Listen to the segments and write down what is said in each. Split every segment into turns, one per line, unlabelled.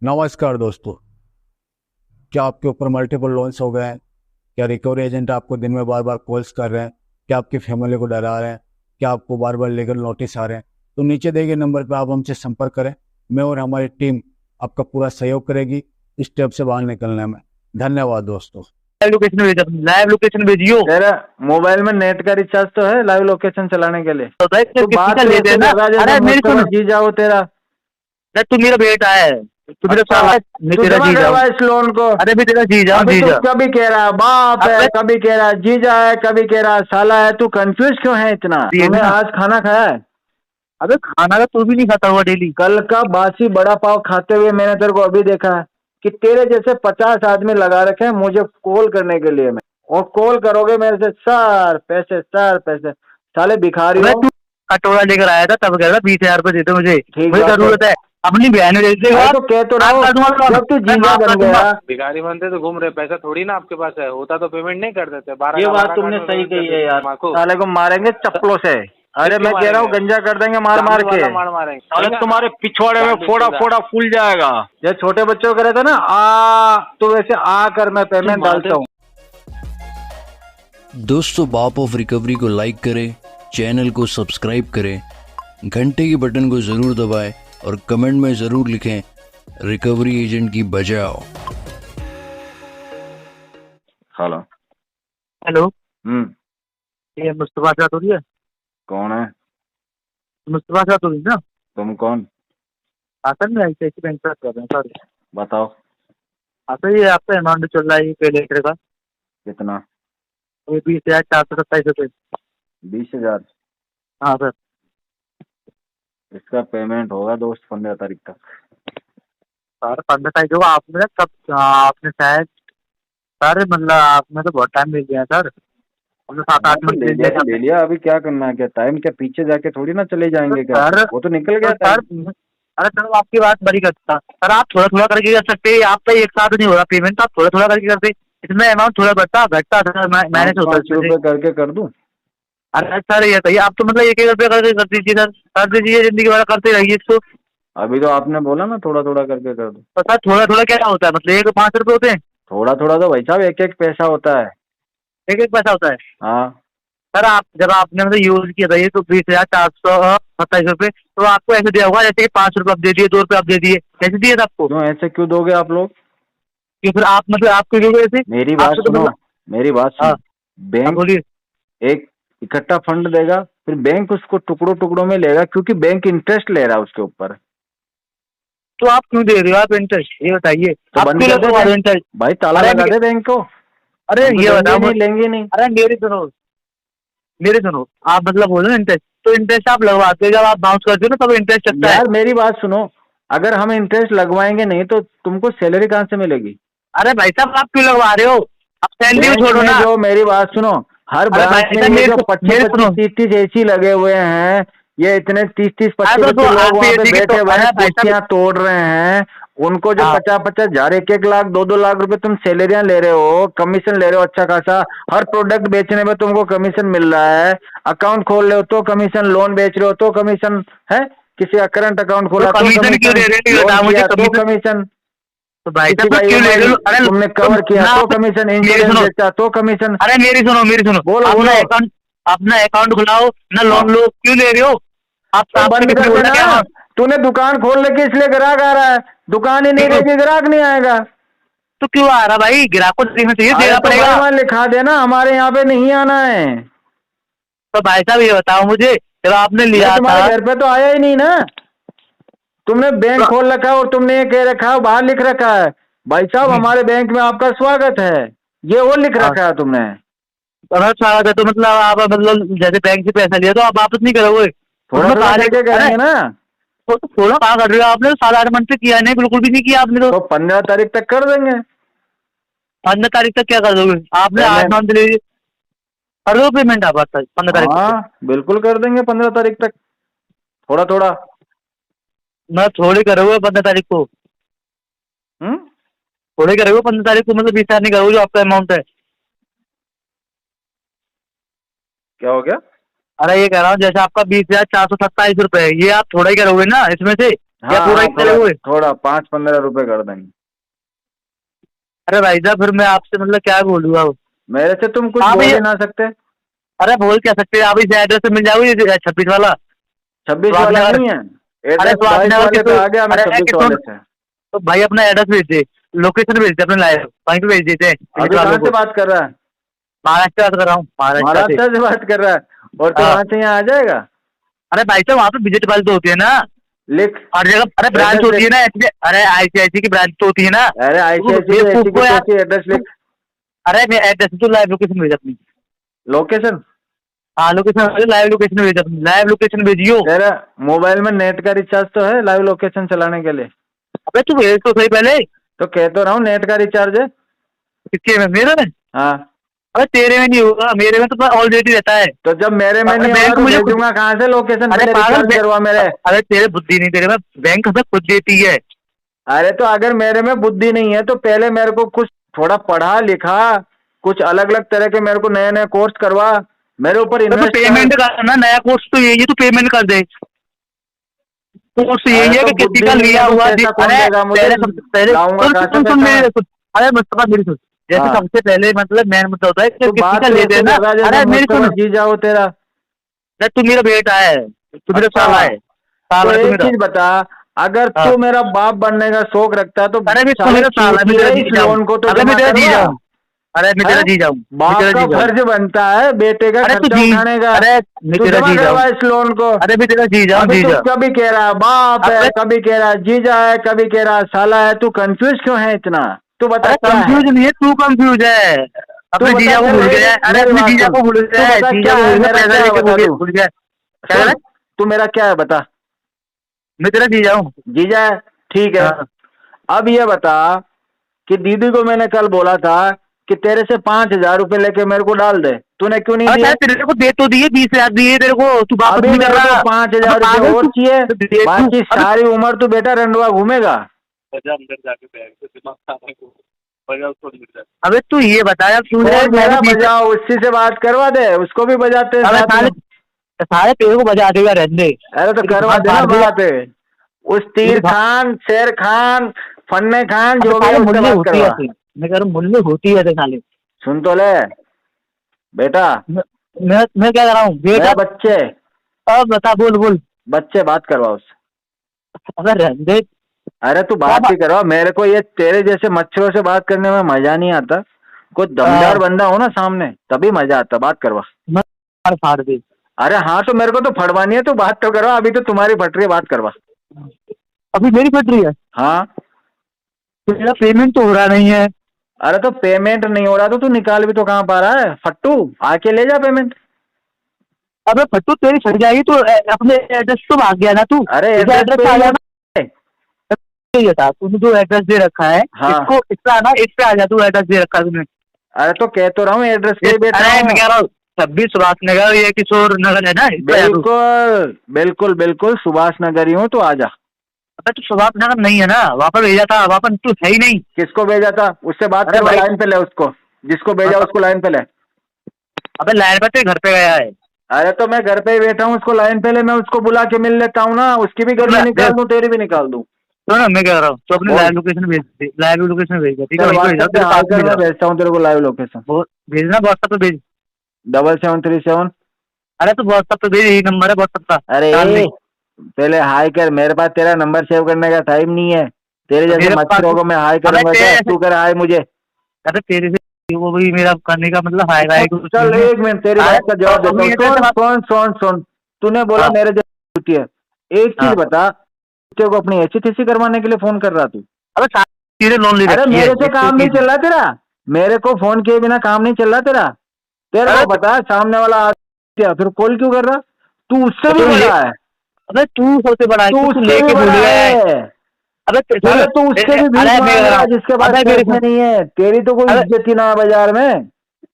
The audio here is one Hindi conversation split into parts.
नमस्कार दोस्तों। क्या आपके ऊपर मल्टीपल लोन्स हो गए हैं? क्या रिकवरी एजेंट आपको दिन में बार बार कॉल्स कर रहे हैं? क्या आपकी फैमिली को डरा रहे हैं? क्या आपको बार बार लीगल नोटिस आ रहे हैं? तो नीचे दिए गए नंबर पर आप हमसे संपर्क करें। मैं और हमारी टीम आपका पूरा सहयोग करेगी इस स्टेप से बाहर निकलने में। धन्यवाद दोस्तों।
लाइव लोकेशन भेजा, लाइव लोकेशन भेजियो।
तेरा मोबाइल में नेट का रिचार्ज तो है लाइव लोकेशन चलाने के लिए?
तो भाई
तो बात
किसका
तो
लेते
ऐसे
हैं ना।
कर रहा है
अरे
जैसे
मेरी
मुझसे
सुनो,
जी जाओ तेरा।
तू मेरा बेटा है, तू मेरा
अच्छा,
साला है, मैं
तू
तेरा
जमा
जी जाऊं।
करवा इस लोन को।
अरे मैं तेरा जी जाऊं,
अभी
जी
तू
जा।
कभी कह रहा बाप है,
अबे
कभी कह रहा जीजा है, कभी कह रहा साला है। तू कंफ्यूज क्यों है इतना?
ये
तूने
ना,
आज खाना खाया है?
अबे खाना का तू भी नहीं खाता हुआ डेली।
कल का बासी बड़ा पाव खाते हुए मैंने तेरे को अभी देखा है कि तेरे जैसे 50 आदमी लगा रखे हैं मुझे कॉल करने के लिए। मैं और कॉल करोगे मेरे से सर पैसे सर पैसे, साले भिखारी
अबे
हो।
तू कटोरा लेकर आया था तब कह रहा 20,000 रुपए देते मुझे,
ठीक
मुझे
बात है।
जरूरत है। अपनी बहन दे देगा,
अरे तो कह तो रहा
माफ
हूँ,
कर दूंगा लोन,
जब तू
मैं
जीजा
माफ कर
बन
दूंगा।
गया।
भिखारी बनते तो घूम रहे, पैसा थोड़ी ना आपके पास है, होता तो पेमेंट नहीं कर देते। 12
ये
का
बात
12
तुमने
में
सही
पेमेंट कर
कही है
देते
यार,
माको।
साले को मारेंगे चप्पलों से। अरे
क्यों
मैं कह रहा हूँ
मारेंगे?
गंजा कर देंगे मार मार
सामने
के।
वाला मार मारेंगे
साले
ठीक है?
तुम्हारे पिछवाड़े में
गांडू
फोड़ा
चोदा।
फोड़ा फूल जाएगा। ये छोटे बच्चों को कहते थे ना तो वैसे कर मैं पेमेंट डालता हूँ।
दोस्तों, बाप ऑफ रिकवरी को लाइक करें, चैनल को सब्सक्राइब करें, घंटे के बटन को ज़रूर दबाएं और कमेंट में ज़रूर लिखें रिकवरी एजेंट की बजाओ।
हेलो।
हेलो,
हम्म।
ये मुस्तफा से बात हो रही है?
कौन है?
मुस्तफा से बात हो रही है ना?
तुम कौन?
सर मैं ICICI बैंक से बात कर रहा हूँ सर।
बताओ।
सर ये आपका अमाउंट चल रहा है पे लेटर का,
कितना?
ये 20,427 रुपये।
20,000?
हाँ सर।
इसका पेमेंट होगा दोस्त 15 तारीख तक।
सर 15 तारीख को आपने कब आपने शायद, सर मतलब आपने तो बहुत टाइम ले लिया है सर, हमने 7-8
तो
मंथ
ले
ले
लिया
लिया
तो ले
आपने।
लिया, अभी क्या करना है? क्या टाइम क्या पीछे जाके थोड़ी ना चले
तो
जाएंगे क्या?
सर,
वो तो निकल
तो
गया
सर,
टाइम।
अरे सर आपकी बात बड़ी करता सर, आप थोड़ा थोड़ा करके कर सकते हैं। आपका एक साथ नहीं हो रहा पेमेंट, तो आप थोड़ा थोड़ा करके करते, इसमें अमाउंट थोड़ा बढ़ता घटता सर, मैनेज होता
5-5
इसमें से।
रुपए करके कर दूं?
अरे सर ये बताइए, आप तो मतलब 1-1 रुपया करके कर दीजिए सर, कर दीजिए, जिंदगी भर करते रहिए इसको।
अभी तो आपने बोला ना थोड़ा थोड़ा करके कर दूं।
तो सर थोड़ा थोड़ा क्या होता है, मतलब 1 5 रुपये होते हैं?
थोड़ा थोड़ा तो भाई साहब एक एक पैसा होता है।
1 1 पैसा होता है?
हाँ।
सर आप जब आपने मतलब यूज किया था ये, तो 20,427 रुपये, तो आपको ऐसे दिया होगा जैसे कि 5 रुपये आप दे दिए, 2 रुपये आप दे दिए, कैसे दिए था आपको?
क्यों ऐसे क्यों दोगे आप लोग?
कि फिर आप मतलब आपको क्यों ऐसे?
मेरी बात
आपको तो
सुनो,
मतलब,
मेरी बात
हाँ
सुनो। बैंक
बोलिए।
एक इकट्ठा फंड देगा, फिर बैंक उसको टुकड़ों टुकड़ों में लेगा, क्योंकि बैंक इंटरेस्ट ले रहा है उसके ऊपर।
तो आप क्यों दे रहे हो आप इंटरेस्ट, ये बताइए,
तो
आप
बंद
क्यों
कर दे
लगवा रहे हो
बैंक।
इंटरेस्ट?
भाई ताला
अरे
लगा दे बैंक को।
अरे
हम तो
ये
देंगे
बताओ,
नहीं, लेंगे नहीं।
अरे मेरी सुनो, आप मतलब बोलो ना इंटरेस्ट, तो इंटरेस्ट आप लगवाते हो जब आप बाउंस करते हो ना, तब इंटरेस्ट लगता है।
यार मेरी बात सुनो, अगर हम इंटरेस्ट लगवाएंगे नहीं तो तुमको सैलरी कहाँ से मिलेगी?
अरे भाई साहब आप क्यों लगवा रहे हो? आप सैलरी
बैंक
छोड़ो
में
ना।
जो, मेरी बात सुनो, हर
अरे भाई
ब्रांच में
साहब
ये जो
मेरी
25-25
सुनो,
30-30 AC लगे हुए हैं, ये इतने 30-30
अरे तो
25-25 लोग
आप
वहाँ पे
एसी की तो,
बैठे हुए
अरे
हैं,
भाई साहब,
कुर्सियां तोड़ रहे हैं। उनको जो
हाँ
50-50 हजार, 1-1 लाख 2-2 लाख रुपए तुम सैलरियां ले रहे हो, कमीशन ले रहे हो अच्छा खासा। हर प्रोडक्ट बेचने में तुमको कमीशन मिल रहा है। अकाउंट खोल रहे हो तो कमीशन, लोन बेच रहे हो तो कमीशन है, किसी का करंट अकाउंट
तो
खोला तो
कमीशन क्यों
कमीशन,
ले रहे हो
लोन
बताओ मुझे,
किया तो
कमीशन?
कमीशन,
तो भाई
किसी
साहब
का
तो क्यों ले रहे
EMI
हो? अरे
तुमने
तो
कवर किया
ना
तो कमीशन,
मेरी
इंश्योरेंस
सुनो,
बेचा तो कमीशन।
अरे मेरी सुनो,
बोलो
अपना
बोलो।
अकाउंट, अपना अकाउंट खुलाओ ना,
हाँ
लोन लो, क्यों ले रहे हो? आप
तो
आपसे
बंद
किसने
कर
बोला
देना।
क्या?
तूने दुकान खोलने के इसलिए ग्राहक आ रहा है, दुकान ही नहीं
क्यों?
रहेगी ग्राहक नहीं आएगा।
तो क्यों आ रहा भाई, ग्राहक को देखना चाहिए,
अरे
देना
तो भाई
पड़ेगा।
वहां लिखा देना हमारे यहाँ पे नहीं आना है।
तो भाई साहब ये बताओ मुझे, जब आपने
मैं
लिया था,
तुम्हारे घर पे तो आया ही नहीं ना। तुमने बैंक
तो
खोल रखा है और तुमने ये कह रखा है, बाहर लिख रखा है भाई साहब हमारे बैंक में आपका स्वागत है, ये वो लिख
हाँ,
रखा है तुमने।
अगर स्वागत है तो मतलब आप मतलब जैसे बैंक से पैसा लिया तो आप वापस नहीं करोगे?
थोड़ा
उसमें
थोड़ा
कहा
करके
अरे
करेंगे ना।
तो थोड़ा कहा कर रहे हो आपने, तो 7-8 मंथ से किया नहीं, बिल्कुल भी नहीं किया आपने। तो
तो 15 तारीख तक कर देंगे
15 तारीख तक क्या कर दोगे आपने? 8
पेमेंट।
मंथ ले लीजिए, कर दो पेमेंट आप 15 तारीख तक।
हाँ बिल्कुल कर देंगे 15 तारीख तक, थोड़ा थोड़ा।
मैं थोड़ी करोगे 15 तारीख को?
हम्म।
थोड़ी करोगे 15 तारीख को, मतलब 20,000 नहीं करोगे जो आपका अमाउंट है?
क्या हो गया?
अरे ये कह रहा हूँ जैसे आपका 20,427 रुपए है, ये आप थोड़ा ही करोगे ना इसमें से? या
हाँ
पूरा
हाँ,
ही चले हुए?
थोड़ा 5-15 रुपए कर देंगे।
अरे भाई साहब फिर मैं आपसे मतलब क्या बोलूंगा?
मेरे से तुम कुछ
आप
बोल
ये
ही ना सकते।
अरे बोल क्या सकते हैं? आप इस एड्रेस पे मिल जाओगे 26 वाला
26
स्वाद
वाला
नगर।
नहीं है,
अरे
एड्रेस
स्वाद
22
नगर
वाले
के
पे आ गया, मैं
अरे
26
कितों
वाले से।
तो भाई अपना एड्रेस भेज दे, लोकेशन भेज दे अपने लाइव वहीं पे भेज देते हैं
अभी
पुलिस
कहाँ
वालों
से
को।
बात कर रहा है?
महाराष्ट्र से बात कर रहा हूँ, महाराष्ट्र से।
महाराष्ट्र से बात कर रहा है, और तो
हाँ।
वहां से यहाँ आ जाएगा।
अरे भाई साहब वहाँ पे विजिट वाली तो होती है ना
लिख।
हर जगह। अरे ब्रांच
एड्रेस
होती है
लिख।
ना ऐसे, अरे ICICI की ब्रांच तो होती है ना।
अरे
तो
ICICI तो
बेवकूफ
ऐसी की
को यार,
तैसी, एड्रेस लिख।
अरे मैं एड्रेस तो लाइव लोकेशन भेज अपनी।
लोकेशन?
हाँ लोकेशन, लाइव लोकेशन भेज अपनी, लाइव लोकेशन भेजियो।
तेरा मोबाइल में नेट का रिचार्ज तो है लाइव लोकेशन चलाने के लिए?
अबे तू भेज तो सही पहले।
तो कह तो रहा हूँ नेट का रिचार्ज है।
किसके में? मेरे में?
हाँ,
अरे तेरे में नहीं होगा, मेरे में तो ऑलरेडी रहता है।
तो जब मेरे में
अरे
नहीं होगा
बैंक
तो
मुझे
भेजूंगा कहाँ से लोकेशन?
अरे
पहले
पागल
रिचार्ज करवा मेरे।
अरे तेरे बुद्धि नहीं, तेरे में बैंक हमें खुद देती है।
अरे तो अगर मेरे में बुद्धि नहीं है तो पहले मेरे को कुछ थोड़ा पढ़ा लिखा, कुछ अलग अलग तरह के मेरे को नए नए कोर्स करवा, मेरे ऊपर
तो
इन्वेस्ट
पेमेंट करना, नया कोर्स तो यही है, तू पेमेंट कर दे। कोर्स यही
अरे
है
तो
कि किसी
बुद्धि
का
नहीं
लिया
है तो
हुआ
पैसा कौन
अरे
देगा मुझे?
पहले सबसे पहले
लाऊंगा कहाँ से
सुन सुन
पैसा?
मेरी सुन। अरे मुस्तफा मेरी सुन, जैसे
हाँ।
सबसे पहले मतलब मेन मुद्दा होता है कि
तो
किसी
बात
का
तो
ले
ऐसे
देना।
लगा जैसे
अरे मेरी
मुझको
सुन,
जी जाओ तेरा।
अरे तू मेरा बेटा है, तू मेरा
अच्छा।
साला है,
तो
साला है तू
एक
मेरा।
चीज बता, अगर
हाँ।
तू मेरा बाप बनने का शौक रखता है तो
अरे मैं तू
साले
मेरा साला है, मैं तेरा
चूतिए
जी
इस
जाऊँ।
लोन को तो
अरे मैं
जमा
तेरा जी
करवा।
जाऊँ, अरे मैं तेरा
हैं?
जी जाऊँ, मैं
बाप
तेरा
का
जी जाऊँ।
फर्ज बनता है बेटे का
अरे तू
खर्चा
जी,
उठाने का।
अरे मैं
तू
तेरा
जमा
जी जाऊँ,
करवा इस लोन को।
अरे मैं तेरा जी जाऊँ,
अभी
जी
तू
जा।
कभी कह रहा है बाप है,
अबे
कभी कह रहा है जीजा है, कभी कह रहा है साला है, तू कंफ्यूज क्यों है इतना? तू बता
अरे
क्या है?
कंफ्यूज नहीं है, तू कंफ्यूज है।
तू
अपने
बता
जीजा को
चल,
भूल गया है। अरे
मेरी
अपने
बात
जीजा
सुन।
को भूल
तू
गया है,
बता
जीजा
क्या
को
है,
भूल गया,
मेरा
पैसा
क्या है
लेके
बता तू।
भूल गया। क्या कह रहा
सुन,
है?
तू मेरा क्या है बता।
मैं तेरा जीजा हूँ।
जीजा है, ठीक है।
हाँ।
अब ये बता कि दीदी को मैंने कल बोला था कि तेरे से 5,000 रुपए लेके मेरे को डाल दे, तूने क्यों नहीं
और
दिए?
शायद तेरे को दे तो दिए, 20,000 दिए तेरे को, तू वापस
अभी
नहीं कर
मेरे को
रहा।
5,000
अबे
रुपए
पागल
और
तू,
चाहिए,
तो दे तू।
बाकी
अबे
सारी उम्र तू बेटा रंडवा घूमेगा।
अंदर जाके बैग से दिमाग खाने को बजा उसको मिल जाए।
अबे तू ये बता यार, तू
और मेरा
मैंने
बजाओ, उसी से बात करवा दे, उसको भी बजाते हैं
अबे
साथ
साले
में।
सारे पेड़ को बजा देगा रहने।
अरे तो करवा देना बात है। उस तीर खान, शेर खान, फन्ने खान जो भी है उससे
मुल्ले
बात
होती है
करवा।
ऐसी। मैं कह रहा हूँ मुल्ले होती है साले।
सुन तो ले बेटा,
मैं क्या कर रहा हूँ बेटा?
मेरा बच्चे
अब बता, बोल बोल।
बच्चे बात करवा उससे।
अगर रहने
अरे तू बात ही करवा, मेरे को ये तेरे जैसे मच्छरों से बात करने में मजा नहीं आता। कोई दमदार बंदा हो ना सामने तभी मजा आता, बात करवा।
मार फाड़ दे।
अरे हाँ तो मेरे को तो फटवानी है, तो बात तो करवा, अभी तो तुम्हारी फट रही है, बात करवा।
अभी मेरी फट रही है?
हाँ।
तेरा पेमेंट तो हो रहा नहीं है।
अरे तो पेमेंट नहीं हो रहा तो तू निकाल भी तो कहाँ पा रहा है फट्टू, आके ले जा पेमेंट।
अबे फट्टू तेरी फट जाएगी तो अपने एड्रेस तो भाग गया ना तू।
अरे
एड्रेस
एड्रेस
आ
पे
जाना। ये था तूने जो एड्रेस दे रखा है,
हाँ।
इसको इस पे आना, इस पे आ जा, तू एड्रेस दे रखा है तूने।
अरे तो कह तो रहा हूँ एड्रेस पे बैठा
अरे
हूँ।
मैं कह रहा हूँ 26 सुभाष नगर, ये किशोर नगर है ना, इस पे आ तू।
बिल्कुल बिल्कुल बिल्कुल सुभाष नगर ही हूँ, तो आ जा।
अबे तू सुभाष नगर नहीं है ना, वहाँ पर भेजा था, वहाँ पर तू है ही नहीं।
किसको भेजा था? उससे बात
अरे
करवा,
भाई-
लाइन पे ले उसको, जिसको भेजा उसको लाइन पे ले।
अबे लाइन पर तेरे घर पे गया है।
अरे तो मैं घर पे ही बैठा हूँ, उसको लाइन पे ले, मैं उसको बुला के मिल लेता हूँ ना, उसकी भी गर्मी निकाल दूँ, तेरी भी निकाल दूँ।
तो ना मैं कह रहा हूँ तो अपनी
बोल।
लाइव लोकेशन भेज दे, लाइव लोकेशन भेज दे, ठीक है?
चल
वहीं पे भेजा,
व्हाट्सएप पे
तेरे
हाई
पास
कर,
मिल
मैं
रहा।
भेजता हूँ तेरे को लाइव लोकेशन।
वो भेजना व्हाट्सएप पे भेज।
7737।
अरे तो व्हाट्सएप पे भेज, यही नंबर है व्हाट्सएप का।
अरे
डाल दे।
पहले हाई कर, मेरे पास तेरा नंबर सेव करने का टाइम नहीं है। तेरे जैसे
मेरे पास-
मच्छरों को मैं हाई
अबे
करूंगा क्या?
तेरे-
तू कर हाई मुझे।
अरे तेरे से वो भी मेरा करने का मतलब हाय राय कुछ
चल
नहीं है।
एक मिनट तेरी
अरे
बात का जवाब
तो
देता हूँ।
ये तो बात-
सुन, तूने बोला
हाँ।
मेरे जैसी छुट्टी है। एक चीज
हाँ।
बता, तेरे को अपनी एचटीसी करवाने के लिए फोन कर रहा तू?
अबे सारे लोन ले
अरे
रखी है।
मेरे से काम नहीं चल रहा तेरा, मेरे को फोन किए बिना काम नहीं चल रहा तेरा। तेरे
अरे
को पता है सामने वाला क्या, फिर कॉल क्यों कर रहा? तू उससे भी
तो
बड़ा है,
अबे तू सबसे बड़ा है,
तू
तू
उससे
लेके
भी
भूल
बड़ा
गया है।
है।
अबे
अरे तू उससे भी भीख मांग रहा है जिसके पास पैसे नहीं है। तेरी तो कोई
अरे-
इज्जत ही ना है बाजार में।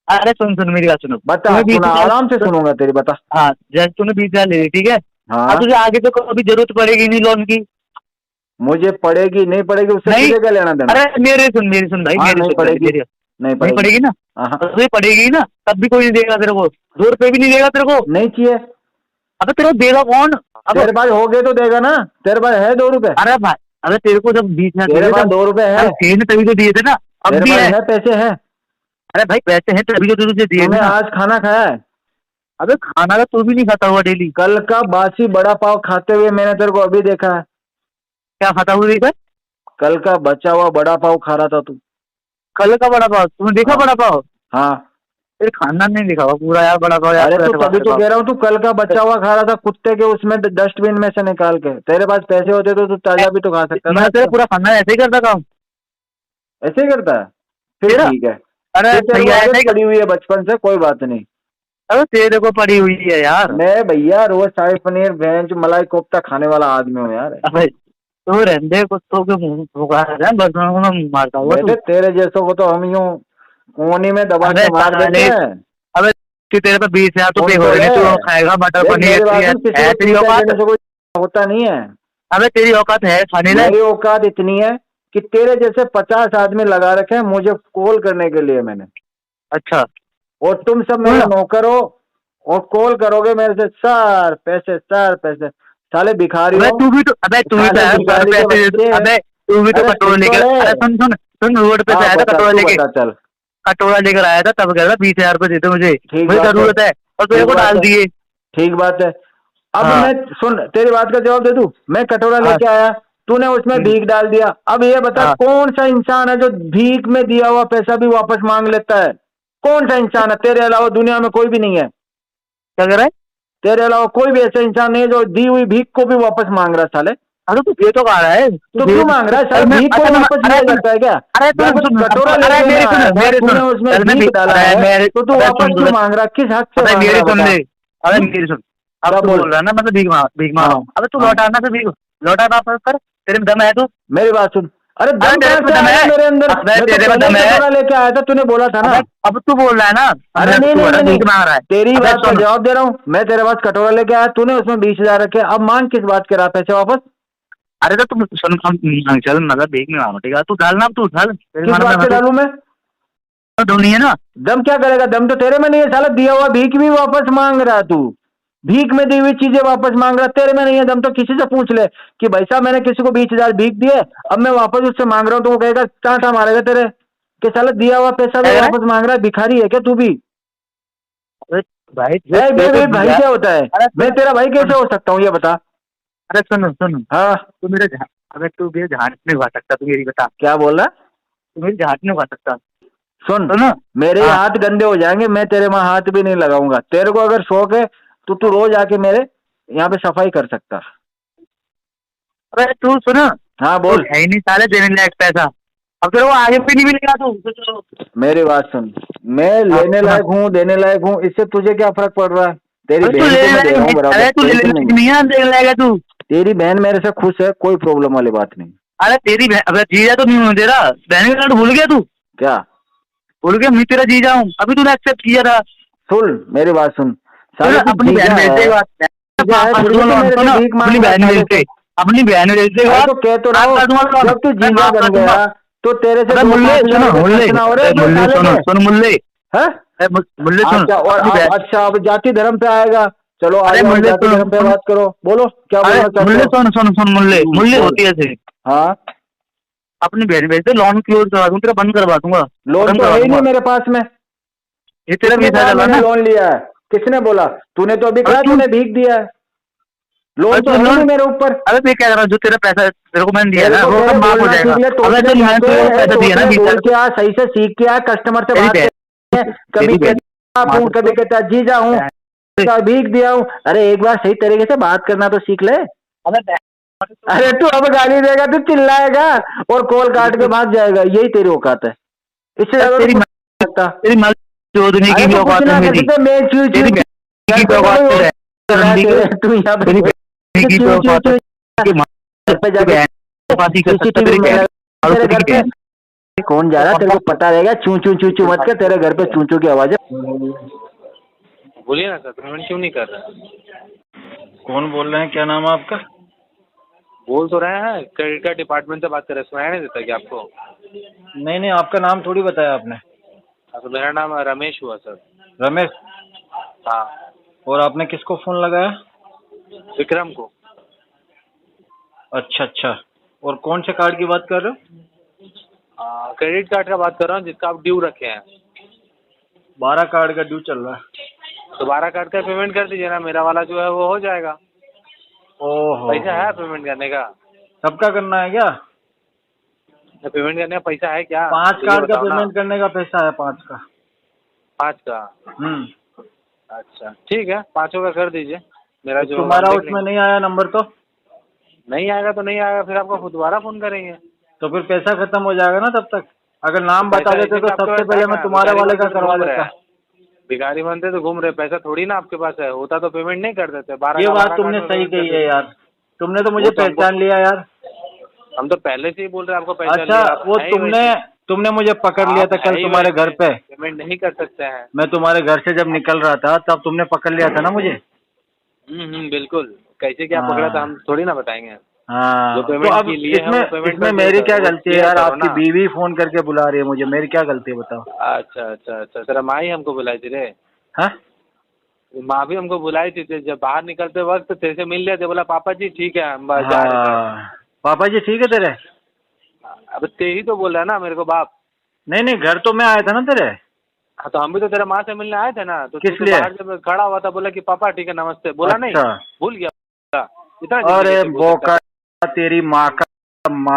अरे सुन मेरी बात सुनो।
बता,
तूने 20,000
आराम से सुनूंगा तेरी, बता।
हाँ जैसे तूने 20,000 ले ली, ठीक है?
हाँ
अब तुझे आगे तो कभी जरूरत पड़ेगी नहीं लोन की।
मुझे पड़ेगी नहीं पड़ेगी उससे
नहीं।
तुझे क्या लेना देना?
अरे मेरी सुन भाई,
हाँ,
मेरी
नहीं
सुन
पड़ेगी।
मेरी-
नहीं
नहीं पड़ेगी ना?
हाँ,
तो तुझे पड़ेगी ना, तब भी कोई नहीं देगा तेरे को, 2 रुपए भी नहीं देगा तेरे को।
नहीं चाहिए।
अबे तेरे को देगा कौन? अब
तेरे पास हो गए तो देगा ना, तेरे पास है 2 रुपए?
अरे भाई, अरे तेरे को जब 20,000
तेरे
दिए
पास
थे,
2 रुपए है?
थे ना तभी तो दिए थे ना, अब
तेरे
भी
पास
है।
है, पैसे है?
अरे भाई पैसे हैं तभी तो तुझे दिए थे
तूने
ना।
आज खाना खाया है?
अबे खाना तो तू भी नहीं खाता हुआ डेली।
कल का बासी बड़ा पाव खाते हुए मैंने तेरे को अभी देखा है।
क्या खाता हुआ देखा?
कल का बचा हुआ बड़ा पाव खा रहा था तू।
कल का बड़ा पाव तूने देखा?
हाँ
बड़ा पाव
हाँ।
तेरे खानदान नहीं देखा हुआ पूरा यार बड़ा पाव यार,
अरे
तू
तो
ऐसे बात
तभी तो
करता
कह रहा हूँ, तू कल का बचा हुआ खा रहा था कुत्ते के उसमें डस्टबिन में से निकाल के। तेरे पास पैसे होते तो तू ताजा भी तो खा सकता था।
मैं तेरा पूरा खानदान ऐसे ही करता काम
ऐसे ही करता है? फिर
तेरा।
ठीक है,
अरे
फिर तेरे को
भैया ऐसे
आदत
ही
पड़ी हुई है बचपन से, कोई बात नहीं।
अरे तेरे को पड़ी हुई है यार।
मैं भैया रोज शाही पनीर वेज मलाई कोफ्ता खाने वाला आदमी हूँ यार।
अबे तू रहने कुत्तों के मुंह फुका है, बस मैं मारता हुआ तू।
बेटे तेरे जैसों को तो हम यूं कोनी में दबा
अबे
के मार देते
साले,
हैं।
अबे कि तेरे पे 20,000 तो पे
सुन
हो
तो
रहे
ले,
हैं, तू खाएगा मटर
देख
पनीर,
मेरी बात सुन, किसी
है
को
तेरी
पीछा
औकात?
देने से कोई होता नहीं है।
अबे तेरी औकात है खाने ले?
मेरी औकात इतनी है कि तेरे जैसे 50 आदमी लगा रखे हैं मुझे कॉल करने के लिए मैंने,
अच्छा
और तुम सब मेरे नौकर हो और कॉल करोगे मेरे से सर पैसे सर पैसे। साले भिखारी
अबे
हो,
तू भी तो
साले
है सर
भिखारी के
पैसे
बच्चे।
अबे तू भी तो
अरे
कटोरा
सुन तो
लेकर,
ले।
अरे सुन सुन सुन, रोड पे से
हाँ
आया था
बता,
कटोरा
तू
लेके,
बता चल।
कटोरा लेकर आया था तब कह रहा 20,000 रुपए देते मुझे,
ठीक
मुझे
बात है,
जरूरत है, और तेरे
ठीक
को
बात
डाल
है,
दिए।
ठीक बात है। अब
हाँ
मैं सुन तेरी बात का जवाब दे दूं। मैं कटोरा
हाँ
लेके आया, तूने उसमें भीख डाल दिया। अब ये बता
हाँ।
कौन सा इंसान है जो भीख में दिया हुआ पैसा भी वापस मांग लेता है? कौन सा इंसान है? तेरे अलावा दुनिया में कोई भी नहीं है।
क्या कर रहा है?
तेरे अलावा कोई भी ऐसा इंसान नहीं है जो दी हुई भीख को भी वापस मांग रहा है साले।
अरे तू ये तो कह रहा है
तो क्यों मांग रहा है साले? भीख को वापस लिया जाता है क्या?
अरे
जब
सुन,
कटोरा
अरे
लेके
मेरी
ना
सुन,
आया था,
मेरी
तूने
सुन,
उसमें
अरे
भीख डाला
अरे
है,
मेरे,
तो तू
अरे
वापस
सुन
क्यों मांग रहा है? किस हक से
अरे
मांग रहा
मेरी
है
सुन
बता?
ले, अरे मेरी सुन। अब
क्या
तू
बोल?
बोल रहा है ना मतलब भीख मारो,
हाँ
अबे तू
हाँ,
लौटाना से भीख लौटा वापस कर, तेरे में दम है तू?
मेरी बात सुन। अरे
अरे
दम
तेरे
कहाँ
में
से
दम
आएगा
है,
मेरे अंदर?
अबे
मैं तो
तेरे में
पहले
दम
ही
है।
कटोरा लेके आया था, तूने बोला था ना।
अबे अब तू बोल रहा है ना,
अरे
मैं
नहीं
तू
नहीं नहीं
भीख
नहीं,
मांग रहा है।
तेरी
अबे
बात का
सुन,
जवाब दे रहा हूँ। मैं तेरे पास कटोरा लेके आया, तूने उसमें 20,000 रखे। अब मांग किस बात के रहा पैसे वापस?
अरे तो तुम सुन, हम चल मतलब भीख में मांगो, ठीक है? तू डाल ना, तू डाल, तेरे
किस
मानो
बात
मैं
से
तो
डालूं मैं?
दम नहीं है ना।
दम क्या करेगा? दम तो तेरे में नहीं है साला। दिया हुआ भीख भी वापस मांग रहा तू। भीख में दी हुई चीजें वापस मांग रहा, तेरे में नहीं है दम। तो किसी से पूछ ले कि भाई साहब मैंने किसी को 20,000 भीख दिए, अब मैं वापस उससे मांग रहा हूँ, तो वो कहेगा टाटा मारेगा तेरे कि साला दिया हुआ पैसा भी
क्या कह रहा है?
वापस मांग रहा है। भिखारी है क्या तू भी?
अरे भाई
भाई क्या होता है?
अरे
मैं तेरा भाई कैसे हो सकता हूँ ये बता?
अरे सुन सुन,
हाँ
तू मेरे अबे तू मेरे झांट नहीं उगा सकता, तू मेरी बता,
क्या बोल रहा?
तू मेरी झांट नहीं उगा सकता।
सुन,
सुन
मेरे
हाँ।
हाथ गंदे हो जाएंगे, मैं तेरे वहां हाथ भी नहीं लगाऊंगा। तेरे को अगर शौक है तो तू रोज आके मेरे यहाँ पे सफाई कर सकता।
अबे तू सुन,
हाँ
तू
बोल।
है ही नहीं साले देने लायक पैसा, अब तेरे को आगे भी नहीं मिलेगा तू।
मेरी बात सुन, मैं लेने लायक हूँ देने लायक हूँ, इससे तुझे क्या फर्क पड़ रहा है? तेरी
अरे तू
बहन को
लेने
मैं दे रहा हूँ
लायक,
बराबर,
अरे तू लेने
टेंशन
लायक
नहीं।
नहीं है, देने लायक है तू।
तेरी बहन मेरे से खुश है, कोई प्रॉब्लम वाली बात नहीं।
अरे तेरी अबे जीजा तो नहीं हूँ तेरा, बहन का भूल गया तू?
क्या
भूल गया मैं तेरा जीजा हूँ, अभी तूने एक्सेप्ट किया था।
सुन मेरी बात सुन,
तो
साले तू
अपनी
जीजा
बहन भेज
है,
देगा,
जीजा है फिर भी तू मेरे से भीख मांग
अपनी
रहा
बहन
है
भेज
साले
दे,
से।
अपनी बहन भेज
अरे
देगा।
तो कह तो रहा हूँ, जब तू जीजा बन गया तो तेरे से
अरे
2-5
मुल्ले
हजार
सुनो,
रुपये
मुल्ले
खर्च ना हो रहे
मुल्ले
साले
सुनो,
के?
सुन मुल्ले,
हैं?
मुल्ले सुन
अच्छा, और
अपनी
अब
बहन।
अच्छा अब जाति धर्म पे आएगा। चलो आ
अरे
जाओ,
मुल्ले
जाति
सुन
धर्म पे
सुन,
बात करो, बोलो क्या
अरे
बोलना चाहते
मुल्ले
हो?
सुन सुन सुन, मुल्ले मुल्ले
बोल।
होती है ऐसे।
हाँ,
अपनी बहन भेज दे, लोन क्लोज करवा दूँ तेरा, बंद करवा दूंगा,
लोन
खत्म
तो
करवा
है ही
दूंगा।
नहीं मेरे पास में।
ये तेरा
किसने
वीसा
कहा
चला
मैंने
ना?
लोन लिया है? किसने बोला? तूने तो अभी
अरे
कहा
तू,
तूने भीख दिया है। लोन
अरे
तो
तू
है ही
लोन,
नहीं मेरे ऊपर।
अरे मैं क्या कर रहा हूँ, जो तेरा पैसा तेरे को मैंने दिया
तेरे
ना
को
वो
कह
सब
रहे
माफ हो
बोलना
जाएगा।
सीख ले,
अगर
टोटले
जो मैंने
जाके
तेरे को पैसा दिया ना
टोटले
20,000,
बोल के आ, सही से सीख के आ, कस्टमर से
तेरी
बात
बहन,
कर। कभी
तेरी बहन
कहता आप हूँ, कभी कहता जीजा हूँ, भीख दिया हूँ। अरे एक बार सही तरीके से बात करना तो सीख ले। अरे तू अब गाली देगा, तू चिल्लाएगा और कॉल काट के भाग जाएगा, यही तेरी औकात है। इससे ज्यादा तो
तेरी
कुछ नहीं सकता।
तेरी माँ चोदने
अरे
की भी
तो कुछ
औकात
ना
है
कर
मेरी,
सकते, मैं चू
तेरी
चू
बहन की भी औकात है,
तू यहाँ पे
तेरी बहन की भी औकात है, तेरी माँ
घर पे
की
जाके
बहन बात ही कर सकता
सीसीटीवी
तेरी
में
बहन, और
तेरे
तेरी
घर पे
बहन।
कौन जा रहा है तेरे को पता रहेगा। चू चू चू चू मत कर, तेरे घर पे चू चू की आवाज है।
बोलिए ना सर, पेमेंट क्यों नहीं कर रहा?
कौन बोल रहे हैं? क्या नाम है आपका?
बोल तो रहे हैं क्रेडिट कार्ड डिपार्टमेंट से बात कर रहे हैं, सुनाई नहीं देता क्या आपको?
नहीं नहीं, आपका नाम थोड़ी बताया आपने।
तो मेरा नाम रमेश हुआ सर।
रमेश?
हाँ,
और आपने किसको फोन लगाया?
विक्रम को।
अच्छा अच्छा। और कौन से कार्ड की बात कर रहे हो?
क्रेडिट कार्ड का बात कर रहा हूँ जिसका आप ड्यू रखे हैं।
12 कार्ड का ड्यू चल रहा है।
तो 12 कार्ड का पेमेंट कर दीजिए ना, मेरा वाला जो है वो हो जाएगा।
ओहो,
पैसा है पेमेंट करने का?
सबका करना है क्या?
पेमेंट करने का पैसा है क्या?
5
ये
कार्ड का
बताओ ना।
पेमेंट करने का पैसा है, 5 का।
5 का? अच्छा ठीक है, 5 का कर दीजिए। मेरा जो
तुम्हारा
देख
उसमें
लेंगे।
नहीं आया नंबर तो?
नहीं आएगा तो नहीं आएगा, फिर आपको दोबारा फोन करेंगे।
तो फिर पैसा खत्म हो जाएगा ना तब तक। अगर नाम बता
पैसा
देते तो
एजेंट आपके
सबसे
पास
पहले
है
मैं
ना?
तुम्हारे
भिखारी
वाले का
बनते तो
करवा
घूम रहे
देता।
हैं। भिखारी बनते तो घूम रहे, पैसा थोड़ी ना आपके पास है, होता तो पेमेंट नहीं कर देते। 12
ये
का
बात
12
तुमने
कार्ड में
सही
पेमेंट कर
कही है
देते।
यार। तुमने तो मुझे
वो तो हमको-
पहचान लिया यार।
हम तो पहले से ही बोल रहे हैं आपको पहचान
अच्छा,
लिया। आप
वो
है ही
तुमने
वैसे।
तुमने मुझे पकड़ लिया
आप
था
है
कल
ही
तुम्हारे
वैसे,
घर पे।
पेमेंट नहीं कर सकते हैं।
मैं तुम्हारे घर से जब निकल रहा था तब तुमने पकड़ लिया था ना मुझे।
बिल्कुल। कैसे क्या
हाँ।
पकड़ा था हम थोड़ी ना बताएंगे।
हाँ,
जो
तो
पेमेंट
अब
की लिए है, वो
इसमें
पेमेंट
इसमें
कर
मेरी
दिया
क्या
करो,
गलती है
क्लियर
यार?
करो
आपकी
ना।
बीवी फोन करके बुला रही है मुझे, मेरी क्या गलती है बताओ?
अच्छा, तेरा माँ ही हमको बुलाई थी रे।
हाँ?
माँ भी हमको बुलाई थी, जब बाहर निकलते वक्त तेरे से मिल लेते, बोला पापा जी ठीक है हम बस जा रहे हैं।
हाँ, पापा जी ठीक है तेरे?
अब ते ही तो बोल रहा है ना मेरे को बाप।
नहीं नहीं, घर तो मैं आया था ना तेरे।
हाँ, तो हम भी तो तेरे माँ से मिलने आए थे ना। तो
किस
तू तो
लिए?
बाहर जब खड़ा हुआ था बोला कि पापा ठीक है नमस्ते, बोला नहीं?
अच्छा।
भूल गया? इतना जल्दी
अरे
कैसे भूल सकता है?
बोका तेरी माँ का माँ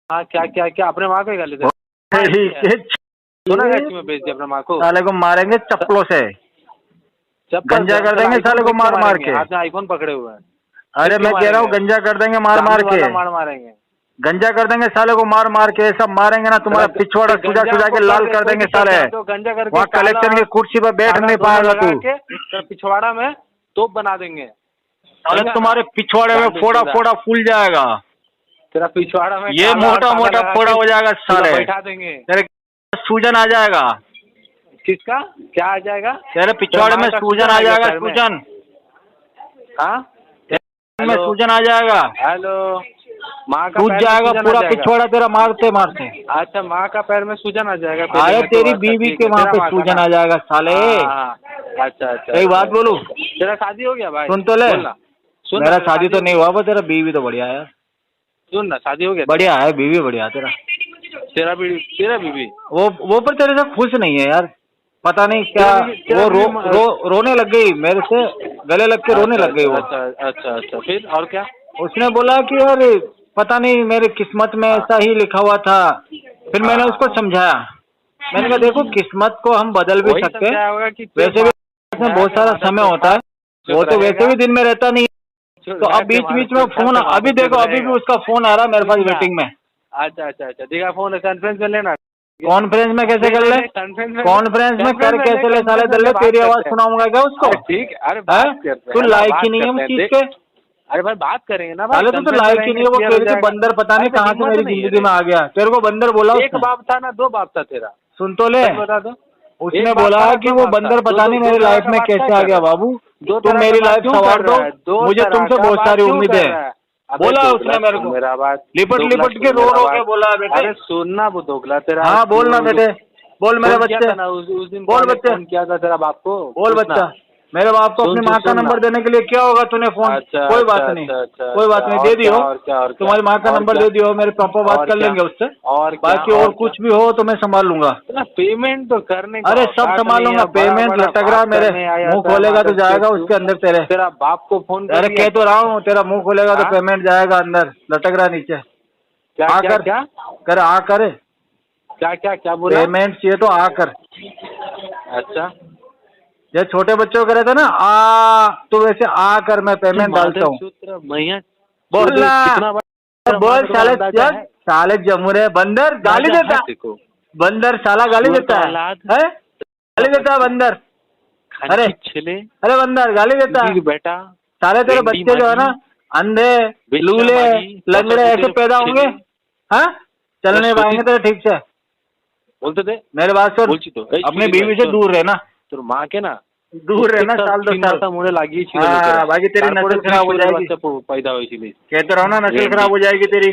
हाँ, क्या अपने माँ को ही गाली दे?
तेरी के
सोना गाछी में बेच दिया अपने माँ को।
साले को मारेंगे चप्पलों से।
चप्पल
गंजा
से
कर देंगे
आईफोन
साले को
फेंक के
मार मार
मारेंगे,
के।
हाथ में आईफोन पकड़े हुए हैं।
अरे
फेंक के
मैं कह रहा हूँ
मारेंगे।
गंजा कर देंगे मार मार
सामने
के।
वाला मार मारेंगे।
गंजा कर देंगे साले को मार मार के, सब मारेंगे ना तुम्हारा पिछवाड़ा सुजा सुजा के लाल कर देंगे साले।
तो गंजा करके
वहाँ कलेक्शन की कुर्सी पर बैठ नहीं पाएगा तू।
तो पिछवाड़ा में तोप बना देंगे।
साले
समझा
तुम्हारे
ना?
पिछवाड़े में फोड़ा फोड़ा फूल जाएगा।
तेरा पिछवाड़ा में
ये
काला और
मोटा
काला
मोटा
लगा
फोड़ा
के
हो जाएगा
पूरा
साले।
बैठा देंगे।
तेरे सूजन आ जाएगा।
किसका क्या आ जाएगा?
तेरे पिछवाड़े में सूजन आ जाएगा, सूजन।
हाँ,
में सूजन आ जाएगा,
हेलो। माँ का
सूज
पैर में
जाएगा
सूजन आ
पूरा
जाएगा।
पिछवाड़ा तेरा मारते मारते।
अच्छा, माँ का पैर में सूजन आ जाएगा।
अरे तेरी बीवी के वहाँ पे सूजन आ जाएगा साले।
अच्छा।
एक बात बोलूं?
तेरा शादी हो गया भाई?
सुन तो ले।
बोलना। सुन
मेरा
ना,
शादी तो नहीं हुआ, पर तेरा बीवी तो बढ़िया है।
सुन ना, शादी हो गया?
बढ़िया है, बीवी बढ़िया है तेरा।
तेरा बीवी
वो पर तेरे से खुश नहीं है यार, पता नहीं क्या।
तेरा
वो
बीवी
रोने लग गई मेरे से, गले लग के रोने लग गई वो।
अच्छा, फिर और क्या?
उसने बोला कि यार पता नहीं मेरी किस्मत में ऐसा ही लिखा हुआ था। फिर मैंने उसको समझाया, मैंने कहा देखो किस्मत को हम बदल भी
वही
सकते हैं,
समझाया होगा कि
वैसे भी इसमें बहुत सारा समय होता है, वो तो वैसे भी दिन में रहता नहीं है। तो अब बीच बीच में फोन, अभी देखो अभी भी उसका फोन आ रहा है मेरे पास वेटिंग में।
अच्छा, देखा फोन कॉन्फ्रेंस में लेना।
कॉन्फ्रेंस में कैसे कर ले? कॉन्फ्रेंस में कर कैसे ले साले? दल्ले तेरी आवाज सुनाऊंगा क्या उसको?
ठीक, अरे बात करते हैं,
तू लायक ही नहीं है उस चीज के।
अरे भाई बात करेंगे ना भाई।
साले तू तो लायक ही नहीं है। वो कह रही थी बंदर पता नहीं कहाँ से मेरी जिंदगी में आ गया। तेरे को बंदर बोला
एक बाप था ना, 2 बाप था तेरा?
सुन तो ले,
बता दो।
उसने बोला कि वो बंदर पता नहीं मेरी लाइफ में कैसे आ गया। बाबू तुम मेरी लाइफ संवार दो, मुझे तुमसे बहुत सारी उम्मीद है। बोला उसने मेरे को,
मेरा बात
लिपट लिपट के रो के बोला बेटे।
अरे सुनना वो दोगला तेरा।
हाँ बोलना बेटे, बोल मेरे बच्चे,
उस दिन
बोल बच्चे,
फोन किया था तेरा बाप को?
बोल बच्चा। मेरे बाप को अपनी माँ का नंबर देने के लिए क्या होगा तूने फोन? कोई बात नहीं, कोई बात नहीं, दे दियो। तुम्हारी माँ का नंबर दे दियो, मेरे पापा बात कर लेंगे उससे।
और
बाकी और कुछ भी हो तो मैं संभाल लूंगा।
पेमेंट तो करने।
अरे सब संभाल लूंगा। पेमेंट लटक रहा मेरे मुंह खोलेगा तो जाएगा उसके अंदर तेरे।
तेरा बाप को फोन कर।
अरे कह तो रहा हूँ, तेरा मुंह खोलेगा तो पेमेंट जाएगा अंदर, लटक रहा नीचे।
क्या
कर आ कर।
क्या बोला?
पेमेंट चाहिए तो आ कर।
अच्छा,
ये छोटे बच्चों को रहता ना तो वैसे आ कर मैं पेमेंट डालता हूँ। बोलना, बोल साले, साले जमुरे बंदर गाली देता है। बंदर साला गाली देता है, गाली देता है बंदर। अरे बंदर गाली देता है
बेटा।
साले तेरे बच्चे जो है ना अंधे लूले लंगड़े ऐसे पैदा होंगे, हाँ चल नहीं पाएंगे तेरे ठीक से।
बोलते थे
मेरे बात सुन, अपनी बीवी से दूर रहना,
तो माँ के ना
दूर रहना साल 2 साल।
मुझे लगी
बाकी तेरी नस्ल खराब हो जाएगी।
पैदा हुई।
कहते रहो ना नस्ल खराब हो जाएगी तेरी।